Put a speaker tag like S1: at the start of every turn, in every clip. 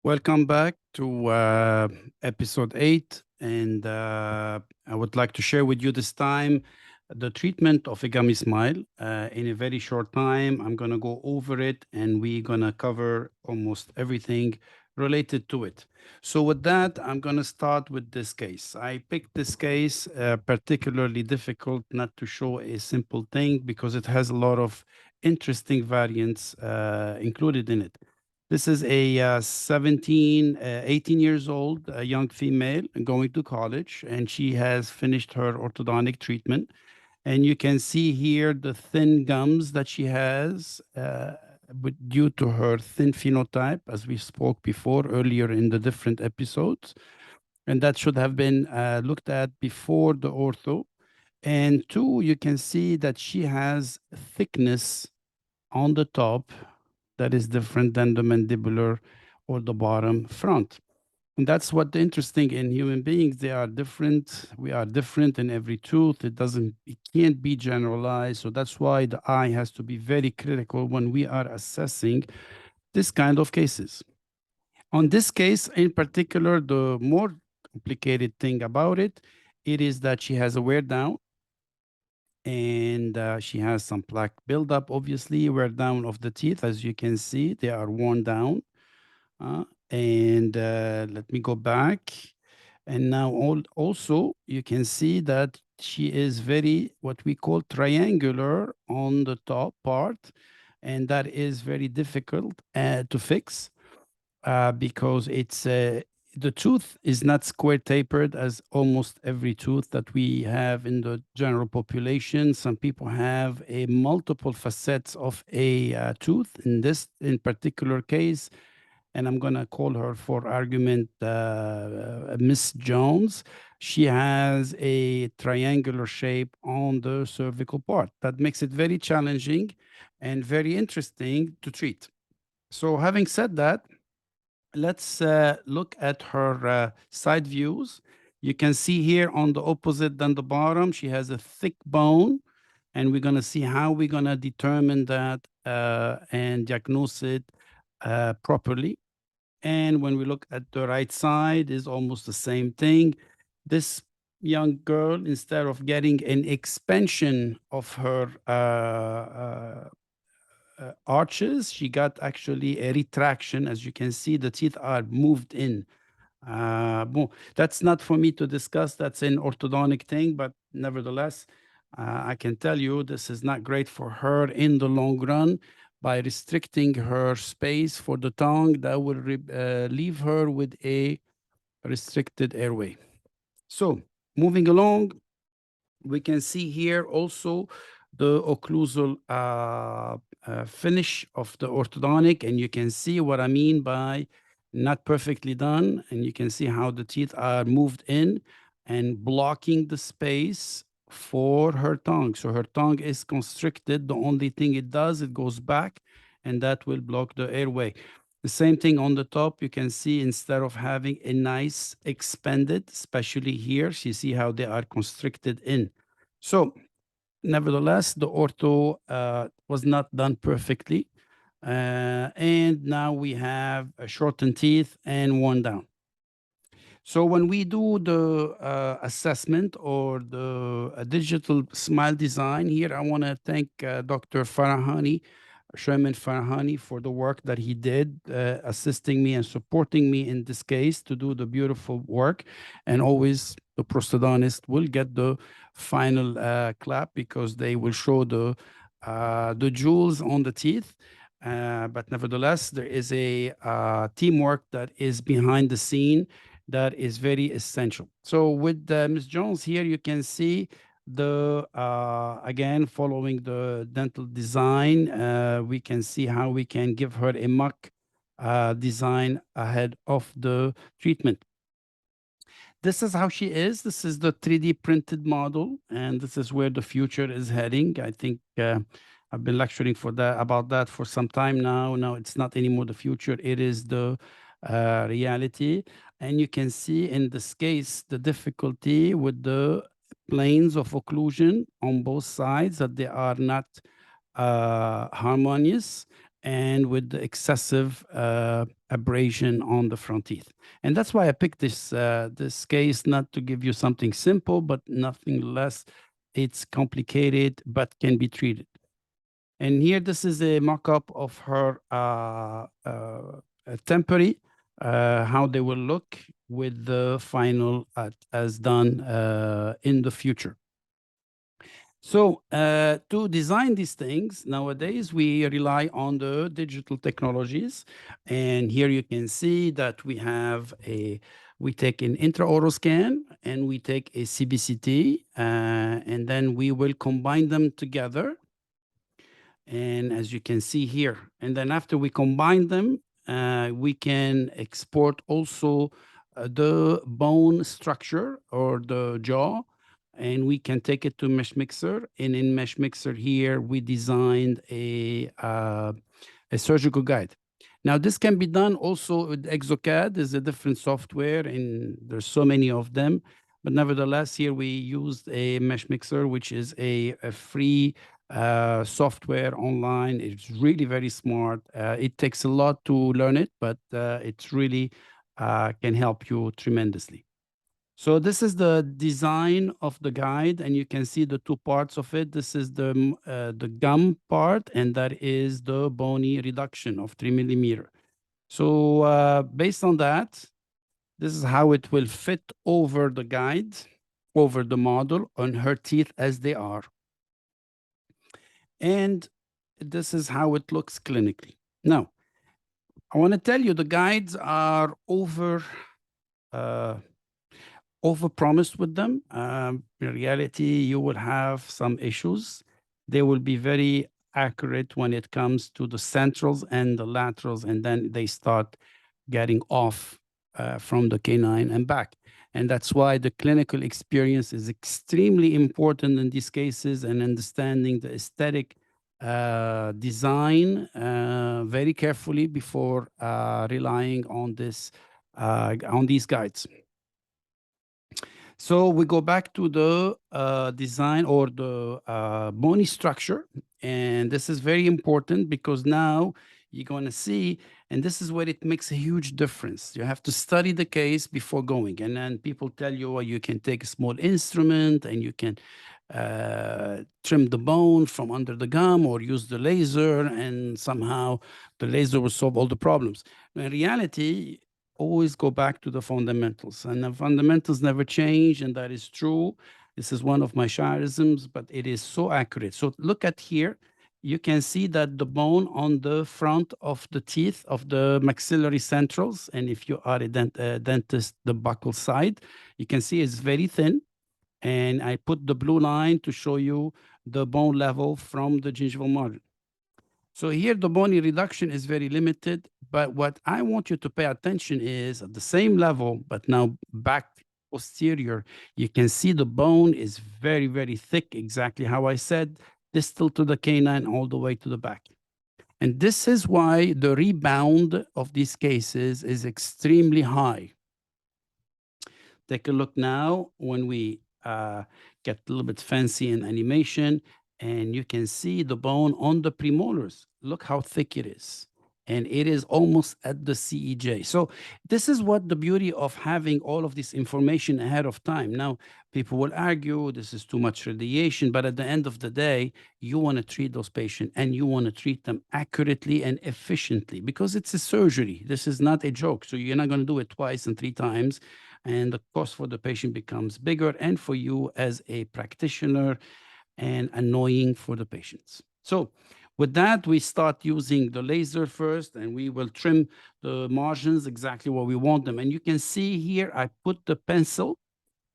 S1: Welcome back to episode 8. And I would like to share with you this time the treatment of a gummy smile. In a very short time, I'm going to go over it and we're going to cover almost everything related to it. So, with that, I'm going to start with this case. I picked this case particularly difficult not to show a simple thing because it has a lot of interesting variants included in it. This is a 18 years old, a young female going to college, and she has finished her orthodontic treatment. And you can see here the thin gums that she has due to her thin phenotype, as we spoke before earlier in the different episodes. And that should have been looked at before the ortho. And two, you can see that she has thickness on the top that is different than the mandibular or the bottom front. And that's what the interesting in human beings. They are different. We are different in every tooth. It can't be generalized. So that's why the eye has to be very critical when we are assessing this kind of cases. On this case in particular, the more complicated thing about it, it is that she has a wear down and she has some plaque buildup, obviously, wear down of the teeth. As you can see, they are worn down. And let me go back. And now also, you can see that she is very, what we call triangular on the top part. And that is very difficult to fix because the tooth is not square tapered as almost every tooth that we have in the general population. Some people have a multiple facets of a tooth. In this in particular case, and I'm gonna call her for argument Miss Jones. She has a triangular shape on the cervical part that makes it very challenging and very interesting to treat. So having said that, let's look at her side views. You can see here on the opposite than the bottom, she has a thick bone, and we're going to see how we're going to determine that and diagnose it properly. And when we look at the right side, is almost the same thing. This young girl, instead of getting an expansion of her arches, she got actually a retraction. As you can see, the teeth are moved in. That's not for me to discuss. That's an orthodontic thing, but nevertheless, I can tell you this is not great for her in the long run. By restricting her space for the tongue, that will leave her with a restricted airway. So, moving along, we can see here also the occlusal finish of the orthodontic, and you can see what I mean by not perfectly done, and you can see how the teeth are moved in and blocking the space for her tongue. So her tongue is constricted. The only thing it does, it goes back, and that will block the airway. The same thing on the top, you can see instead of having a nice expanded, especially here, you see how they are constricted in. So, nevertheless, the ortho was not done perfectly. And now we have a shortened teeth and one down. So when we do the assessment or the digital smile design here, I want to thank Dr. Farahani, Sherman Farahani, for the work that he did, assisting me and supporting me in this case to do the beautiful work. And always the prosthodontist will get the final clap because they will show the jewels on the teeth. But nevertheless, there is a teamwork that is behind the scene that is very essential. So with Ms. Jones here, you can see the again following the dental design, we can see how we can give her a mock design ahead of the treatment. This is how she is. This is the 3D printed model, and this is where the future is heading. I think I've been lecturing for that about that for some time now. Now it's not anymore the future; it is the reality. And you can see in this case the difficulty with the planes of occlusion on both sides, that they are not harmonious, and with the excessive abrasion on the front teeth. And that's why I picked this case, not to give you something simple, but nothing less. It's complicated, but can be treated. And here, this is a mock-up of her temporary, how they will look with the final as done in the future. So to design these things, nowadays, we rely on the digital technologies. And here you can see that we take an intraoral scan and we take a CBCT, and then we will combine them together. And as you can see here, and then after we combine them, we can export also the bone structure or the jaw, and we can take it to Mesh Mixer. And in Mesh Mixer here, we designed a surgical guide. Now, this can be done also with ExoCAD. Is a different software, and there's so many of them. But nevertheless, here we used a Mesh Mixer, which is a free software online. It's really very smart. It takes a lot to learn it, but it really can help you tremendously. So this is the design of the guide, and you can see the two parts of it. This is the gum part, and that is the bony reduction of 3 mm. So based on that, this is how it will fit over the guide, over the model, on her teeth as they are. And this is how it looks clinically. Now, I want to tell you the guides are overpromised with them. In reality, you will have some issues. They will be very accurate when it comes to the centrals and the laterals, and then they start getting off from the canine and back. And that's why the clinical experience is extremely important in these cases, and understanding the aesthetic design very carefully before relying on these guides. So we go back to the design or the bony structure. And this is very important because now you're going to see, and this is where it makes a huge difference. You have to study the case before going. And then people tell you, well, you can take a small instrument and you can trim the bone from under the gum or use the laser, and somehow the laser will solve all the problems. In reality, always go back to the fundamentals, and the fundamentals never change, and that is true. This is one of my Shairisms, but it is so accurate. So look at here. You can see that the bone on the front of the teeth of the maxillary centrals, and if you are a dentist, the buccal side, you can see it's very thin. And I put the blue line to show you the bone level from the gingival margin. So here the bony reduction is very limited, but what I want you to pay attention is at the same level, but now back posterior, you can see the bone is very, very thick, exactly how I said, distal to the canine all the way to the back. And this is why the rebound of these cases is extremely high. Take a look now when we get a little bit fancy in animation, and you can see the bone on the premolars. Look how thick it is. And it is almost at the CEJ. So this is what the beauty of having all of this information ahead of time. Now, people will argue this is too much radiation, but at the end of the day, you want to treat those patients, and you want to treat them accurately and efficiently, because it's a surgery. This is not a joke. So you're not going to do it twice and 3 times. And the cost for the patient becomes bigger, and for you as a practitioner, and annoying for the patients. So with that, we start using the laser first, and we will trim the margins exactly where we want them. And you can see here, I put the pencil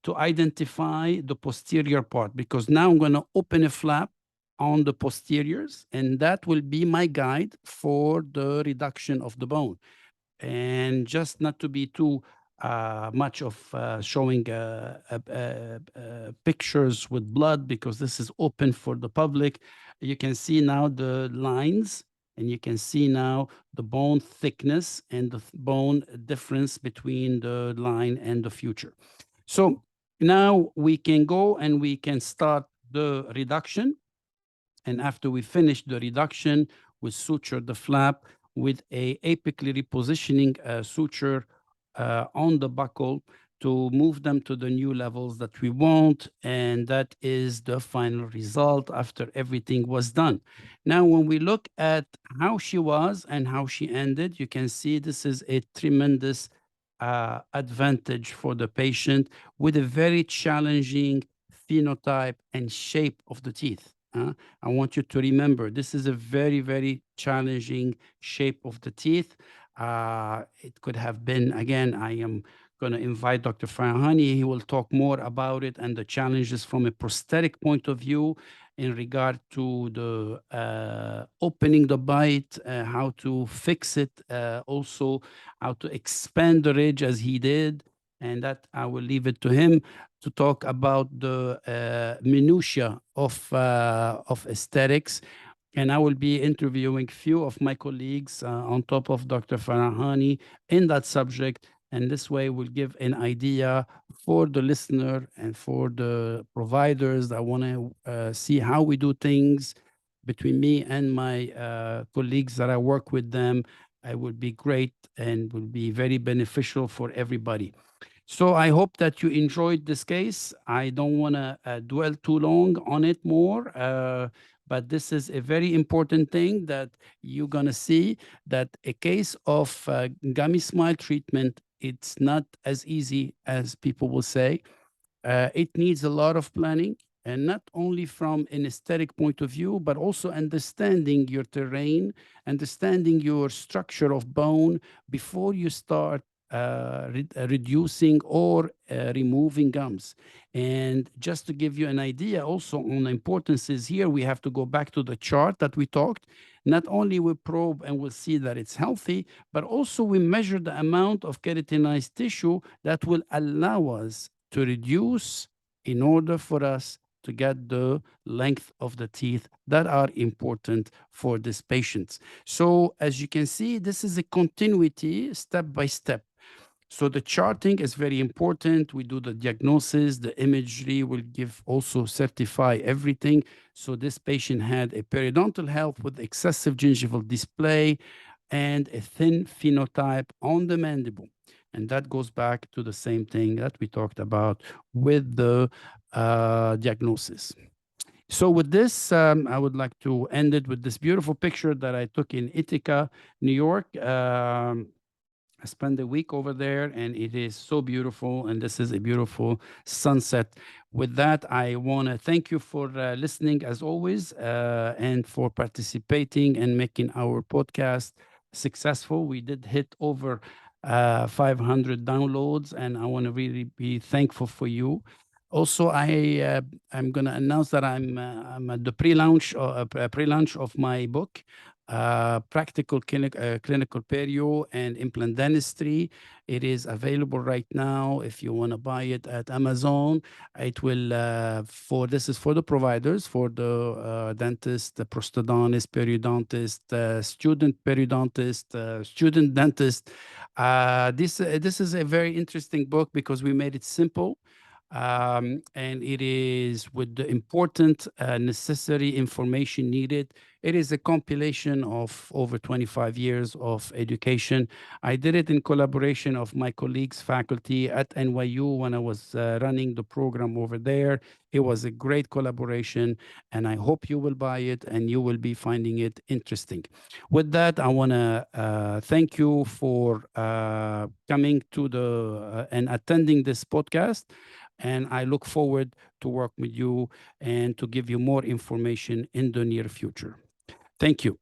S1: to identify the posterior part, because now I'm going to open a flap on the posteriors, and that will be my guide for the reduction of the bone. And just not to be too much of showing pictures with blood, because this is open for the public. You can see now the lines, and you can see now the bone thickness and the bone difference between the line and the future. So now we can go and we can start the reduction. And after we finish the reduction, we suture the flap with a apically repositioning suture on the buckle to move them to the new levels that we want. And that is the final result after everything was done. Now, when we look at how she was and how she ended, you can see this is a tremendous advantage for the patient with a very challenging phenotype and shape of the teeth. I want you to remember this is a very, very challenging shape of the teeth. It could have been, again, I am going to invite Dr. Farahani. He will talk more about it and the challenges from a prosthetic point of view in regard to the opening the bite, how to fix it, also how to expand the ridge as he did. And that I will leave it to him to talk about the minutia of aesthetics. And I will be interviewing few of my colleagues on top of Dr. Farahani in that subject. And this way will give an idea for the listener and for the providers that want to see how we do things between me and my colleagues that I work with them. It will be great and will be very beneficial for everybody. So I hope that you enjoyed this case. I don't want to dwell too long on it more, but this is a very important thing that you're going to see that a case of gummy smile treatment, it's not as easy as people will say. It needs a lot of planning, and not only from an aesthetic point of view, but also understanding your terrain, understanding your structure of bone before you start reducing or removing gums. And just to give you an idea also on the importances here, we have to go back to the chart that we talked. Not only we probe and we'll see that it's healthy, but also we measure the amount of keratinized tissue that will allow us to reduce in order for us to get the length of the teeth that are important for these patients. So as you can see, this is a continuity step by step. So the charting is very important. We do the diagnosis, the imagery will give also certify everything. So this patient had a periodontal health with excessive gingival display and a thin phenotype on the mandible. And that goes back to the same thing that we talked about with the diagnosis. So with this, I would like to end it with this beautiful picture that I took in Ithaca, New York. I spent a week over there and it is so beautiful. And this is a beautiful sunset. With that, I want to thank you for listening as always and for participating and making our podcast successful. We did hit over 500 downloads, and I want to really be thankful for you. Also, I'm going to announce that I'm at the pre-launch of my book, clinical perio and implant dentistry. It is available right now. If you want to buy it at Amazon, it will for this is for the providers, for the dentist, the prosthodontist, periodontist, student periodontist, student dentist. This is a very interesting book because we made it simple. And it is with the important necessary information needed. It is a compilation of over 25 years of education. I did it in collaboration of my colleagues, faculty at NYU when I was running the program over there. It was a great collaboration, and I hope you will buy it and you will be finding it interesting. With that, I want to thank you for coming to the and attending this podcast. And I look forward to work with you and to give you more information in the near future. Thank you.